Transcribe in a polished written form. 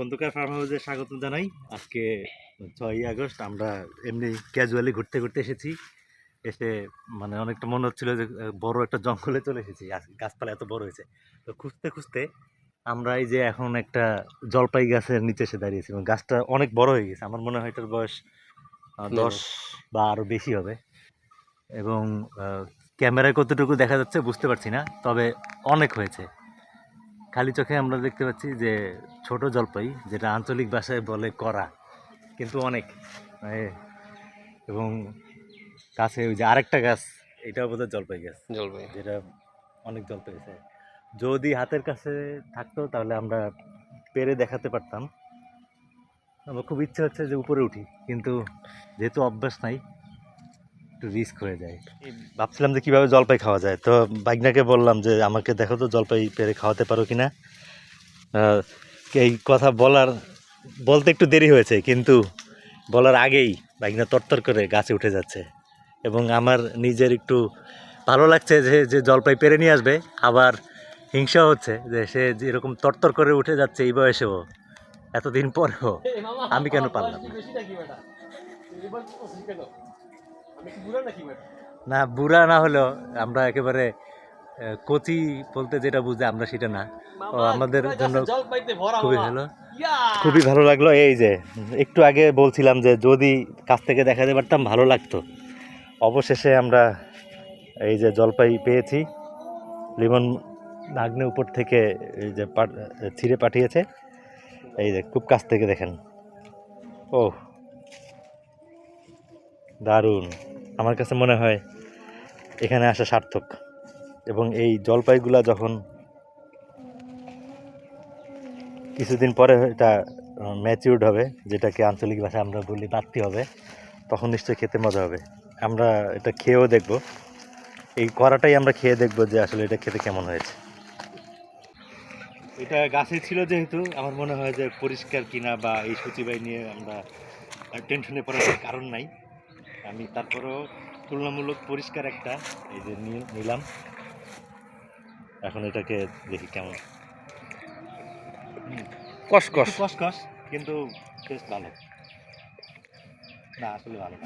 Khandakar farm হাউসে স্বাগত জানাই। আজকে 6ই আগস্ট আমরা এমনি ক্যাজুয়ালি ঘুরতে ঘুরতে এসেছি। এসে মানে অনেকটা মনে হচ্ছিল যে বড় একটা জঙ্গলে চলে এসেছি, গাছপালা এত বড় হয়েছে। তো খুঁজতে খুঁজতে আমরা এই যে এখন একটা জলপাই গাছের নিচে এসে দাঁড়িয়েছি এবং গাছটা অনেক বড় হয়ে গেছে। আমার মনে হয় এটার বয়স 10 বা আরও বেশি হবে। এবং ক্যামেরায় কতটুকু দেখা যাচ্ছে বুঝতে পারছি না, তবে অনেক হয়েছে। খালি চোখে আমরা দেখতে পাচ্ছি যে ছোট জলপাই, যেটা আঞ্চলিক ভাষায় বলে করা, কিন্তু অনেক এবং কাছে ওই যে আরেকটা গাছ, এটাও বোধহয় জলপাই গাছ, যেটা অনেক জলপাই আছে। যদি হাতের কাছে থাকতো তাহলে আমরা পেরে দেখাতে পারতাম। আমার খুব ইচ্ছে হচ্ছে যে উপরে উঠি, কিন্তু যেহেতু অভ্যাস নাই একটু রিস্ক হয়ে যায়। ভাবছিলাম যে কীভাবে জলপাই খাওয়া যায়, তো বাইকনাকে বললাম যে আমাকে দেখো তো জলপাই পেরে খাওয়াতে পারো কিনা। এই কথা বলতে একটু দেরি হয়েছে, কিন্তু বলার আগেই বাইকনা তরতর করে গাছে উঠে যাচ্ছে এবং আমার নিজের একটু ভালো লাগছে যে জলপাই পেরে নিয়ে আসবে। আবার হিংসা হচ্ছে যে সে যেরকম তরতর করে উঠে যাচ্ছে এই বয়সেও, এতদিন পরেও আমি কেন পারলাম না। বুড়া না হলেও আমরা একেবারে কচি বলতে যেটা বুঝে আমরা সেটা না। আমাদের জন্য খুবই ভালো লাগলো। এই যে একটু আগে বলছিলাম যে যদি কাছ থেকে দেখাতে পারতাম ভালো লাগতো। অবশেষে আমরা এই যে জলপাই পেয়েছি। লিমন নাগ্নে উপর থেকে এই যে ছিঁড়ে পাঠিয়েছে। এই যে খুব কাছ থেকে দেখেন, ও দারুণ। আমার কাছে মনে হয় এখানে আসা সার্থক। এবং এই জলপাইগুলা যখন কিছুদিন পরে এটা ম্যাচিউরড হবে, যেটাকে আঞ্চলিক ভাষায় আমরা বলি বাড়তি হবে, তখন নিশ্চয়ই খেতে মজা হবে। আমরা এটা খেয়েও দেখব, এই কড়াটাই আমরা খেয়ে দেখব যে আসলে এটা খেতে কেমন হয়েছে। এটা গাছে ছিল যেহেতু আমার মনে হয় যে পরিষ্কার কিনা বা এই সূচিবাই নিয়ে আমরা টেনশনে পড়ার কারণ নাই। আমি তারপরেও তুলনামূলক পরিষ্কার একটা এই যে নিলাম। এখন এটাকে দেখি কেমন। কসকস, কিন্তু টেস্ট ভালো না, আসলে ভালো।